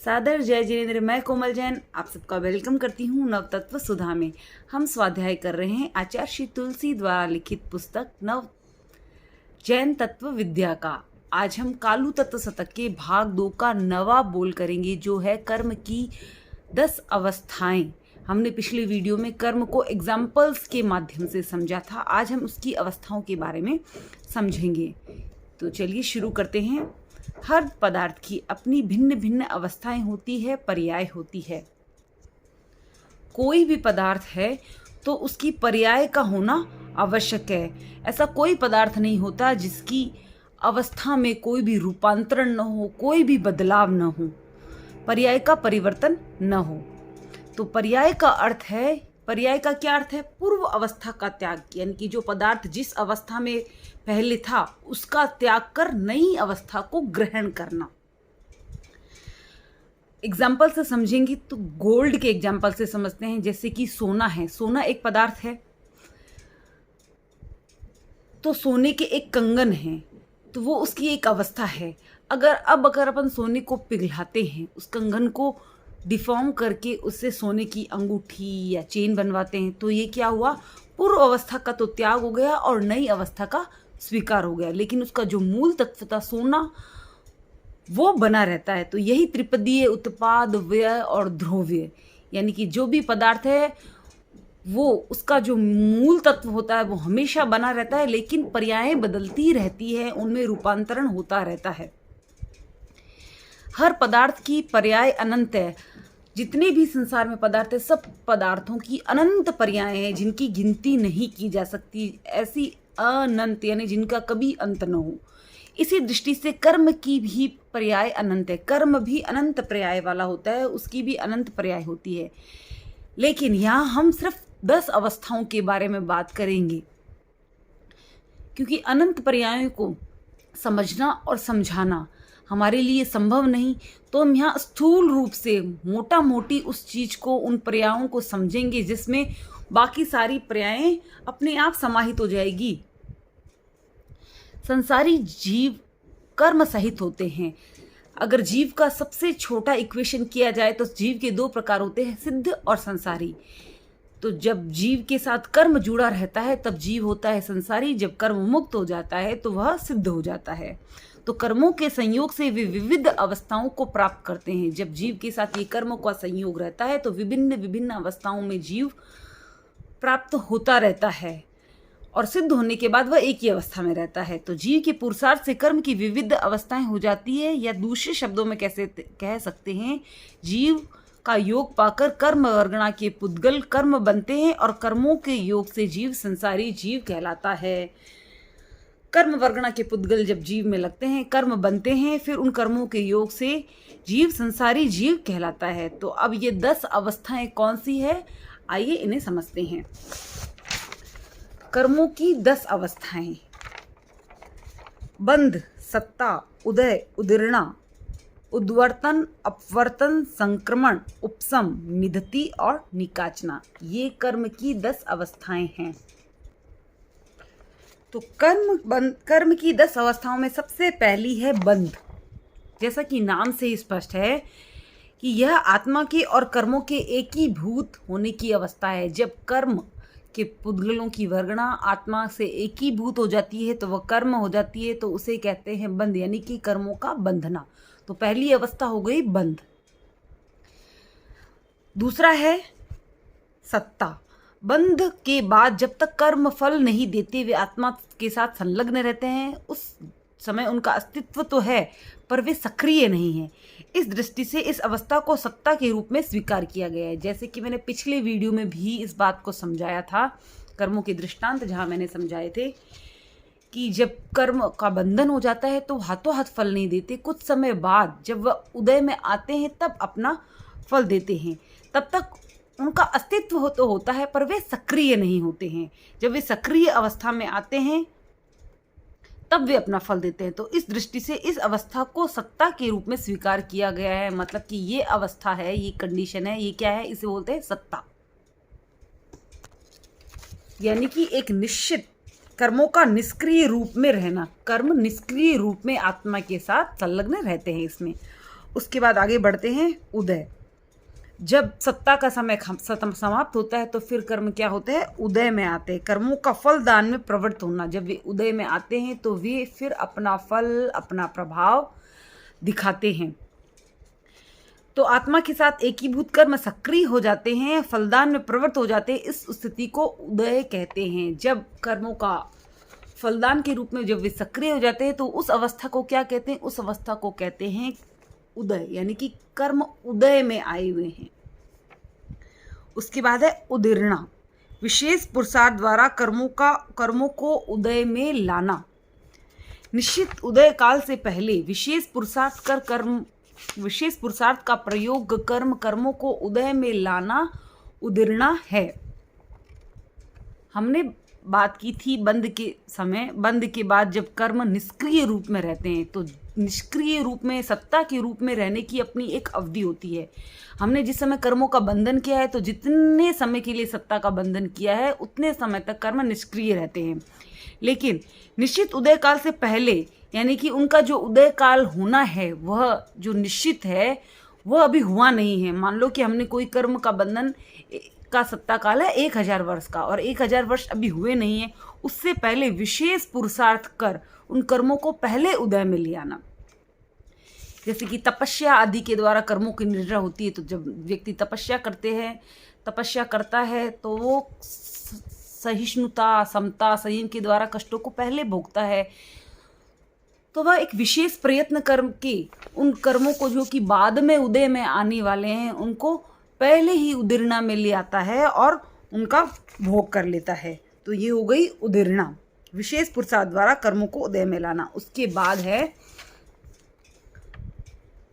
सादर जय जिनेन्द्र। मैं कोमल जैन आप सबका वेलकम करती हूँ नव तत्व सुधा में। हम स्वाध्याय कर रहे हैं आचार्य श्री तुलसी द्वारा लिखित पुस्तक नव जैन तत्व विद्या का। आज हम कालू तत्व शतक के भाग 2 का नवा बोल करेंगे, जो है कर्म की 10 अवस्थाएं। हमने पिछले वीडियो में कर्म को एग्जाम्पल्स के माध्यम से समझा था। आज हम उसकी अवस्थाओं के बारे में समझेंगे। तो चलिए शुरू करते हैं। हर पदार्थ की अपनी भिन्न भिन्न अवस्थाएं होती है, पर्याय होती है। कोई भी पदार्थ है तो उसकी पर्याय का होना आवश्यक है। ऐसा कोई पदार्थ नहीं होता जिसकी अवस्था में कोई भी रूपांतरण न हो, कोई भी बदलाव न हो, पर्याय का परिवर्तन न हो। तो पर्याय का अर्थ है, पर्याय का क्या अर्थ है? पूर्व अवस्था का त्याग, यानी कि जो पदार्थ जिस अवस्था में पहले था उसका त्याग कर नई अवस्था को ग्रहण करना। एग्जाम्पल से समझेंगे तो गोल्ड के एग्जाम्पल से समझते हैं। जैसे कि सोना है, सोना एक पदार्थ है, तो सोने के एक कंगन है, तो वो उसकी एक अवस्था है। अगर अपन सोने को पिघलाते हैं, उस कंगन को डिफॉर्म करके उससे सोने की अंगूठी या चेन बनवाते हैं, तो ये क्या हुआ? पूर्व अवस्था का तो त्याग हो गया और नई अवस्था का स्वीकार हो गया, लेकिन उसका जो मूल तत्व था सोना वो बना रहता है। तो यही त्रिपदीय उत्पाद, व्यय और ध्रुव्य, यानी कि जो भी पदार्थ है वो उसका जो मूल तत्व होता है वो हमेशा बना रहता है, लेकिन पर्यायें बदलती रहती है, उनमें रूपांतरण होता रहता है। हर पदार्थ की पर्याय अनंत है। जितने भी संसार में पदार्थ है, सब पदार्थों की अनंत पर्याय हैं, जिनकी गिनती नहीं की जा सकती। ऐसी अनंत, यानी जिनका कभी अंत न हो। इसी दृष्टि से कर्म की भी पर्याय अनंत है। कर्म भी अनंत पर्याय वाला होता है, उसकी भी अनंत पर्याय होती है। लेकिन यहाँ हम सिर्फ 10 अवस्थाओं के बारे में बात करेंगे, क्योंकि अनंत पर्यायों को समझना और समझाना हमारे लिए संभव नहीं। तो हम यहाँ स्थूल रूप से मोटा मोटी उस चीज को, उन पर्यायों को समझेंगे जिसमें बाकी सारी पर्यायें अपने आप समाहित हो जाएगी। संसारी जीव कर्म सहित होते हैं। अगर जीव का सबसे छोटा इक्वेशन किया जाए तो जीव के 2 प्रकार होते हैं, सिद्ध और संसारी। तो जब जीव के साथ कर्म जुड़ा रहता है तब जीव होता है संसारी, जब कर्म मुक्त हो जाता है तो वह सिद्ध हो जाता है। तो कर्मों के संयोग से वे विविध अवस्थाओं को प्राप्त करते हैं। जब जीव के साथ ये कर्मों का संयोग रहता है तो विभिन्न विभिन्न अवस्थाओं में जीव प्राप्त होता रहता है, और सिद्ध होने के बाद वह एक ही अवस्था में रहता है। तो जीव के पुरुषार्थ से कर्म की विविध अवस्थाएं हो जाती है, या दूसरे शब्दों में कैसे कह सकते हैं, जीव का योग पाकर कर्म वर्गणा के पुद्गल कर्म बनते हैं, और कर्मों के योग से जीव संसारी जीव कहलाता है। कर्म वर्गणा के पुद्गल जब जीव में लगते हैं, कर्म बनते हैं, फिर उन कर्मों के योग से जीव संसारी जीव कहलाता है। तो अब ये 10 अवस्थाएं कौन सी है, आइए इन्हें समझते हैं। कर्मों की 10 अवस्थाएं: बंध, सत्ता, उदय, उदीर्णा, उद्वर्तन, अपवर्तन, संक्रमण, उपशम, निधति और निकाचना। ये कर्म की 10 अवस्थाएं हैं। तो कर्म की 10 अवस्थाओं में सबसे पहली है बंध। जैसा कि नाम से ही स्पष्ट है कि यह आत्मा के और कर्मों के एक ही भूत होने की अवस्था है। जब कर्म के पुद्गलों की वर्गणा आत्मा से एक ही भूत हो जाती है तो वह कर्म हो जाती है, तो उसे कहते हैं बंध, यानी कि कर्मों का बंधना। तो पहली अवस्था हो गई बंध। दूसरा है सत्ता। बंध के बाद जब तक कर्म फल नहीं देते वे आत्मा के साथ संलग्न रहते हैं, उस समय उनका अस्तित्व तो है पर वे सक्रिय नहीं है। इस दृष्टि से इस अवस्था को सत्ता के रूप में स्वीकार किया गया है। जैसे कि मैंने पिछले वीडियो में भी इस बात को समझाया था, कर्मों के दृष्टांत जहाँ मैंने समझाए थे कि जब कर्म का बंधन हो जाता है तो हाथों हाथ फल नहीं देते। कुछ समय बाद जब वह उदय में आते हैं तब अपना फल देते हैं। तब तक उनका अस्तित्व तो होता है पर वे सक्रिय नहीं होते हैं। जब वे सक्रिय अवस्था में आते हैं तब वे अपना फल देते हैं। तो इस दृष्टि से इस अवस्था को सत्ता के रूप में स्वीकार किया गया है। मतलब कि ये अवस्था है, ये कंडीशन है, ये क्या है, इसे बोलते हैं सत्ता। यानी कि एक निश्चित कर्मों का निष्क्रिय रूप में रहना। कर्म निष्क्रिय रूप में आत्मा के साथ संलग्न रहते हैं इसमें। उसके बाद आगे बढ़ते हैं उदय। जब सत्ता का समय समाप्त होता है तो फिर कर्म क्या होते हैं, उदय में आते हैं। कर्मों का फल दान में प्रवृत्त होना, जब वे उदय में आते हैं तो वे फिर अपना फल, अपना प्रभाव दिखाते हैं। तो आत्मा के साथ एकीभूत कर्म सक्रिय हो जाते हैं, फलदान में प्रवृत्त हो जाते हैं। इस स्थिति को उदय कहते हैं। जब कर्मों का फलदान के रूप में जब वे सक्रिय हो जाते हैं तो उस अवस्था को क्या कहते हैं, उस अवस्था को कहते हैं उदय, यानी कि कर्म उदय में आए हुए हैं। उसके बाद है उदीर्णा, विशेष पुरुषार्थ द्वारा कर्मों को उदय में लाना। निश्चित उदय काल से पहले विशेष पुरुषार्थ का प्रयोग कर्मों को उदय में लाना उदीर्णा है। हमने बात की थी बंद के बाद जब कर्म निष्क्रिय रूप में रहते हैं, तो निष्क्रिय रूप में, सत्ता के रूप में रहने की अपनी एक अवधि होती है। हमने जिस समय कर्मों का बंधन किया है, तो जितने समय के लिए सत्ता का बंधन किया है उतने समय तक कर्म निष्क्रिय रहते हैं। लेकिन निश्चित उदय काल से पहले, यानी कि उनका जो उदय काल होना है वह जो निश्चित है वह अभी हुआ नहीं है। मान लो कि हमने कोई कर्म का बंधन का सत्ता काल है 1000 वर्ष का, और 1000 वर्ष अभी हुए नहीं है, उससे पहले विशेष पुरुषार्थ कर उन कर्मों को पहले उदय में ले आना। जैसे कि तपस्या आदि के द्वारा कर्मों की निर्णय होती है। तो जब व्यक्ति तपस्या करता है तो वो सहिष्णुता, समता, संयम के द्वारा कष्टों को पहले भोगता है। तो वह एक विशेष प्रयत्न करके उन कर्मों को जो कि बाद में उदय में आने वाले हैं उनको पहले ही उदीर्णा में ले आता है और उनका भोग कर लेता है। तो ये हो गई उदीर्णा, विशेष पुरुषार्थ द्वारा कर्मों को उदय में लाना। उसके बाद है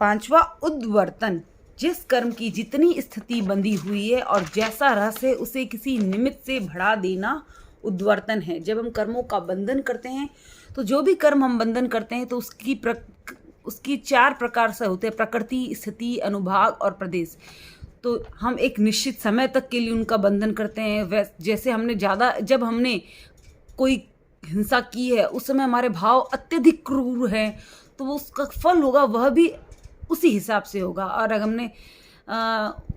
5वां उद्वर्तन, जिस कर्म की जितनी स्थिति बंधी हुई है और जैसा रस है उसे किसी निमित्त से बढ़ा देना उद्वर्तन है। जब हम कर्मों का बंधन करते हैं तो जो भी कर्म हम बंधन करते हैं तो उसकी 4 प्रकार से होते हैं, प्रकृति, स्थिति, अनुभाग और प्रदेश। तो हम एक निश्चित समय तक के लिए उनका बंधन करते हैं। जैसे जब हमने कोई हिंसा की है उस समय हमारे भाव अत्यधिक क्रूर हैं, तो वो उसका फल होगा वह भी उसी हिसाब से होगा। और अगर हमने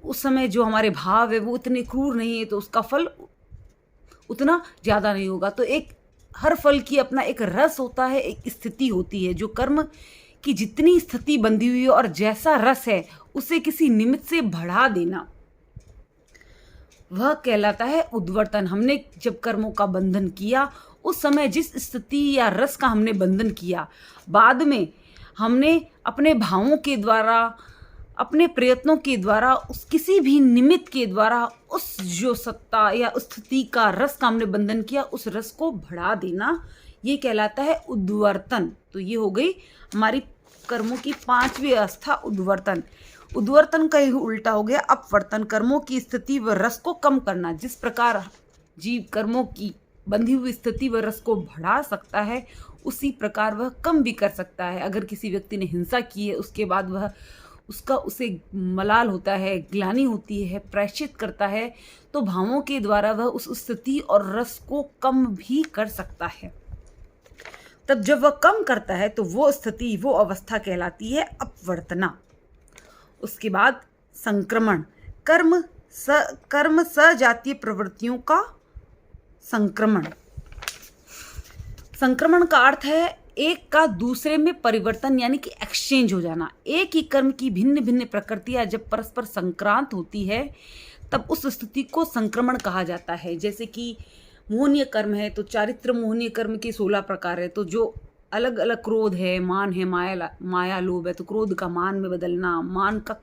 उस समय जो हमारे भाव है वो इतने क्रूर नहीं है तो उसका फल उतना ज़्यादा नहीं होगा। तो हर फल की अपना एक रस होता है, एक स्थिति होती है। जो कर्म की जितनी स्थिति बंधी हुई है और जैसा रस है उसे किसी निमित्त से बढ़ा देना, वह कहलाता है उद्वर्तन। हमने जब कर्मों का बंधन किया उस समय जिस स्थिति या रस का हमने बंधन किया, बाद में हमने अपने भावों के द्वारा, अपने प्रयत्नों के द्वारा, उस किसी भी निमित्त के द्वारा उस जो सत्ता या स्थिति का रस का हमने बंधन किया उस रस को बढ़ा देना, ये कहलाता है उद्वर्तन। तो ये हो गई हमारी कर्मों की 5वीं अवस्था उद्वर्तन। उद्वर्तन का ही उल्टा हो गया अपवर्तन, कर्मों की स्थिति व रस को कम करना। जिस प्रकार जीव कर्मों की बंधी हुई स्थिति व रस को बढ़ा सकता है उसी प्रकार वह कम भी कर सकता है। अगर किसी व्यक्ति ने हिंसा की है उसके बाद उसे मलाल होता है, ग्लानि होती है, प्रायश्चित करता है, तो भावों के द्वारा वह उस स्थिति और रस को कम भी कर सकता है। तब जब वह कम करता है तो वो स्थिति, वो अवस्था कहलाती है अपवर्तना। उसके बाद संक्रमण, कर्म सजातीय प्रवृत्तियों का संक्रमण। संक्रमण का अर्थ है एक का दूसरे में परिवर्तन, यानी कि एक्सचेंज हो जाना। एक ही कर्म की भिन्न भिन्न प्रकृतियां जब परस्पर संक्रांत होती है तब उस स्थिति को संक्रमण कहा जाता है। जैसे कि मोहनीय कर्म है तो चारित्र मोहनीय कर्म के 16 प्रकार है। तो जो अलग अलग क्रोध है, मान है, माया लोभ है, तो क्रोध का मान में बदलना, मान का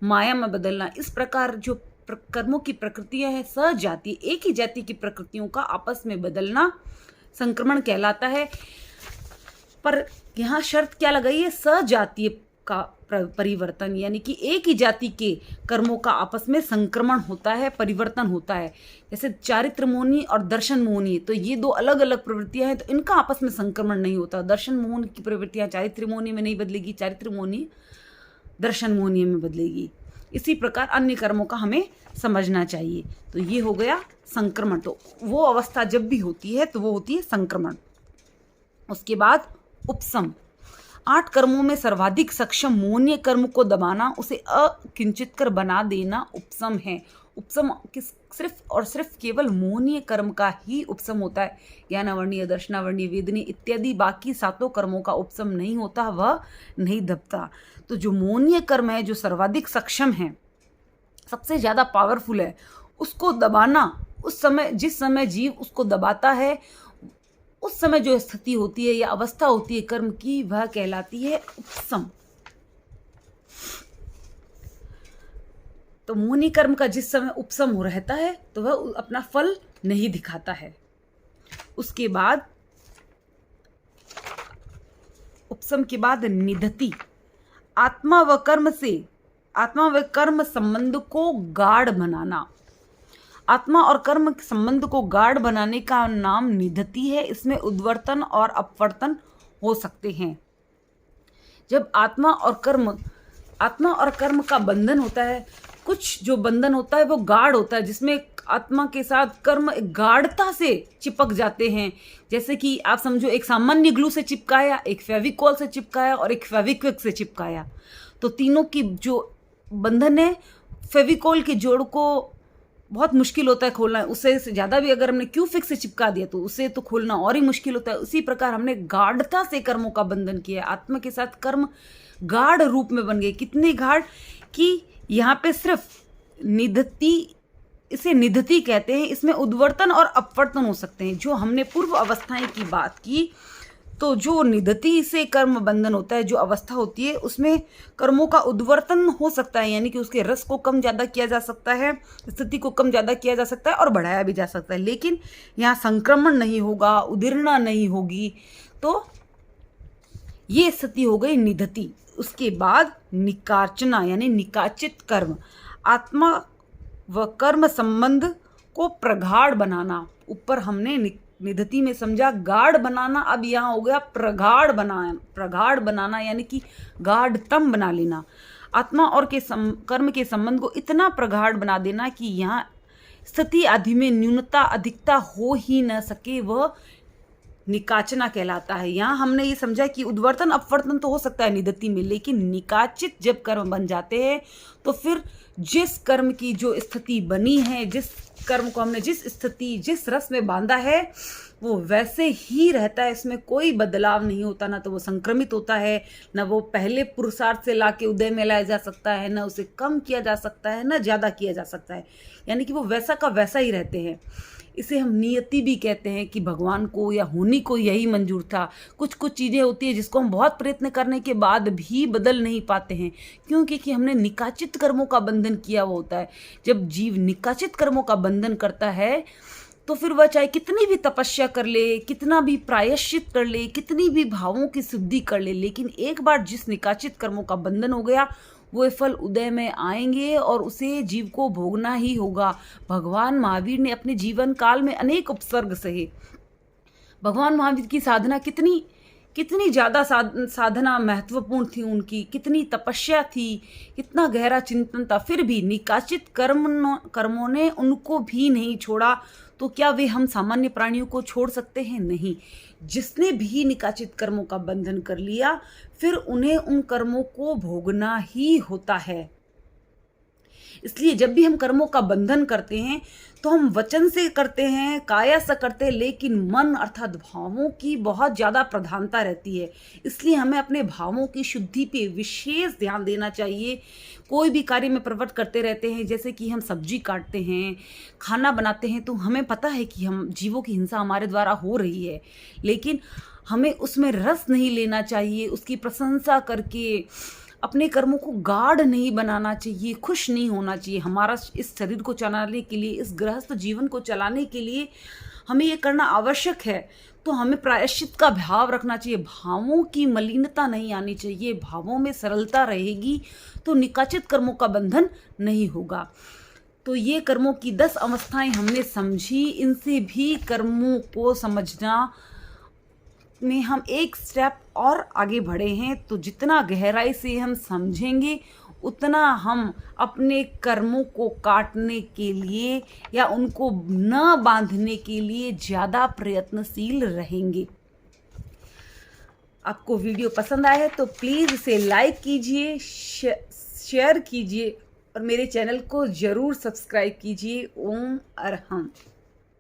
माया में बदलना, इस प्रकार जो कर्मों की प्रकृतियां हैं सजातीय, एक ही जाति की प्रकृतियों का आपस में बदलना संक्रमण कहलाता है। पर यहाँ शर्त क्या लगाई है, सजातीय का परिवर्तन, यानी कि एक ही जाति के कर्मों का आपस में संक्रमण होता है, परिवर्तन होता है। जैसे चारित्र मोहनी और दर्शन मोहनी, तो ये 2 अलग अलग प्रवृत्तियां हैं, तो इनका आपस में संक्रमण नहीं होता। दर्शन मोहन की प्रवृत्तियां चारित्र मोहनी में नहीं बदलेगी, चारित्र मोहनी दर्शन मोहनी में बदलेगी। इसी प्रकार अन्य कर्मों का हमें समझना चाहिए। तो ये हो गया संक्रमण। तो वो अवस्था जब भी होती है तो वो होती है संक्रमण। उसके बाद उपशम, 8 कर्मों में सर्वाधिक सक्षम मोहनीय कर्म को दबाना, उसे अकिंचित कर बना देना उपसम है। उपसम सिर्फ और सिर्फ केवल मोहनीय कर्म का ही उपसम होता है। ज्ञानावर्णीय, दर्शनावर्णीय, वेदनीय इत्यादि बाकी 7 कर्मों का उपसम नहीं होता, वह नहीं दबता। तो जो मोहनीय कर्म है, जो सर्वाधिक सक्षम है, सबसे ज़्यादा पावरफुल है, उसको दबाना, उस समय जिस समय जीव उसको दबाता है, उस समय जो स्थिति होती है या अवस्था होती है कर्म की, वह कहलाती है उपसम। तो मोहनीय कर्म का जिस समय उपसम हो रहता है तो वह अपना फल नहीं दिखाता है। उसके बाद उपसम के बाद निधति। आत्मा व कर्म संबंध को गाढ़ बनाना। आत्मा और कर्म संबंध को गाढ़ बनाने का नाम निधति है। इसमें उद्वर्तन और अपवर्तन हो सकते हैं। जब आत्मा और कर्म का बंधन होता है, कुछ जो बंधन होता है वो गाढ़ होता है, जिसमें आत्मा के साथ कर्म गाढ़ता से चिपक जाते हैं। जैसे कि आप समझो, एक सामान्य ग्लू से चिपकाया, एक फेविकॉल से चिपकाया और एक फेविक्विक से चिपकाया, तो तीनों की जो बंधन है, फेविकॉल के जोड़ को बहुत मुश्किल होता है खोलना। उससे ज़्यादा भी अगर हमने क्यूफिक से चिपका दिया तो उसे तो खोलना और ही मुश्किल होता है। उसी प्रकार हमने गाढ़ता से कर्मों का बंधन किया। आत्मा के साथ कर्म गाढ़ रूप में बन गए। कितने गाढ़ कि यहाँ पे सिर्फ निधति, इसे निधति कहते हैं। इसमें उद्वर्तन और अपवर्तन हो सकते हैं। जो हमने पूर्व अवस्थाएं की बात की, तो जो निधति से कर्म बंधन होता है, जो अवस्था होती है, उसमें कर्मों का उद्वर्तन हो सकता है, यानी कि उसके रस को कम ज़्यादा किया जा सकता है, स्थिति को कम ज़्यादा किया जा सकता है और बढ़ाया भी जा सकता है। लेकिन यहाँ संक्रमण नहीं होगा, उदीर्णा नहीं होगी। तो ये स्थिति हो गई निधति। उसके बाद निकाचना यानी निकाचित कर्म। आत्मा व कर्म संबंध को प्रगाढ़ बनाना। ऊपर हमने निधति में समझा गाढ़ बनाना, अब यहाँ हो गया प्रगाढ़ बनाना यानी कि गाढ़तम बना लेना। आत्मा और कर्म के संबंध को इतना प्रगाढ़ बना देना कि यहाँ स्थिति आदि में न्यूनता अधिकता हो ही न सके, वह निकाचना कहलाता है। यहाँ हमने ये समझा कि उद्वर्तन अपवर्तन तो हो सकता है निधति में, लेकिन निकाचित जब कर्म बन जाते हैं तो फिर जिस कर्म की जो स्थिति बनी है, जिस कर्म को हमने जिस स्थिति जिस रस में बांधा है, वो वैसे ही रहता है। इसमें कोई बदलाव नहीं होता। ना तो वो संक्रमित होता है, ना वो पहले पुरुषार्थ से लाके उदय में लाया जा सकता है, ना उसे कम किया जा सकता है, ना ज़्यादा किया जा सकता है। यानी कि वो वैसा का वैसा ही रहते हैं। इसे हम नियति भी कहते हैं कि भगवान को या होनी को यही मंजूर था। कुछ कुछ चीज़ें होती है जिसको हम बहुत प्रयत्न करने के बाद भी बदल नहीं पाते हैं, क्योंकि कि हमने निकाचित कर्मों का बंधन किया हुआ होता है। जब जीव निकाचित कर्मों का बंधन करता है तो फिर वह चाहे कितनी भी तपस्या कर ले, कितना भी प्रायश्चित कर ले, कितनी भी भावों की शुद्धि कर ले, लेकिन एक बार जिस निकाचित कर्मों का बंधन हो गया, वो फल उदय में आएंगे और उसे जीव को भोगना ही होगा। भगवान महावीर ने अपने जीवन काल में अनेक उपसर्ग सहे। भगवान महावीर की साधना कितनी ज़्यादा साधना महत्वपूर्ण थी उनकी, कितनी तपस्या थी, कितना गहरा चिंतन था, फिर भी निकाचित कर्मों ने उनको भी नहीं छोड़ा। तो क्या वे हम सामान्य प्राणियों को छोड़ सकते हैं? नहीं। जिसने भी निकाचित कर्मों का बंधन कर लिया, फिर उन्हें उन कर्मों को भोगना ही होता है। इसलिए जब भी हम कर्मों का बंधन करते हैं तो हम वचन से करते हैं, काया से करते हैं, लेकिन मन अर्थात भावों की बहुत ज़्यादा प्रधानता रहती है। इसलिए हमें अपने भावों की शुद्धि पे विशेष ध्यान देना चाहिए। कोई भी कार्य में प्रवृत्त करते रहते हैं, जैसे कि हम सब्जी काटते हैं, खाना बनाते हैं, तो हमें पता है कि हम जीवों की हिंसा हमारे द्वारा हो रही है, लेकिन हमें उसमें रस नहीं लेना चाहिए। उसकी प्रशंसा करके अपने कर्मों को गाढ़ नहीं बनाना चाहिए, खुश नहीं होना चाहिए। हमारा इस शरीर को चलाने के लिए, इस गृहस्थ जीवन को चलाने के लिए हमें ये करना आवश्यक है, तो हमें प्रायश्चित का भाव रखना चाहिए। भावों की मलिनता नहीं आनी चाहिए। भावों में सरलता रहेगी तो निकाचित कर्मों का बंधन नहीं होगा। तो ये कर्मों की 10 अवस्थाएं हमने समझी। इनसे भी कर्मों को समझना में हम एक स्टेप और आगे बढ़े हैं। तो जितना गहराई से हम समझेंगे, उतना हम अपने कर्मों को काटने के लिए या उनको न बांधने के लिए ज़्यादा प्रयत्नशील रहेंगे। आपको वीडियो पसंद आया है तो प्लीज़ इसे लाइक कीजिए, शेयर कीजिए और मेरे चैनल को ज़रूर सब्सक्राइब कीजिए। ओम अरहम।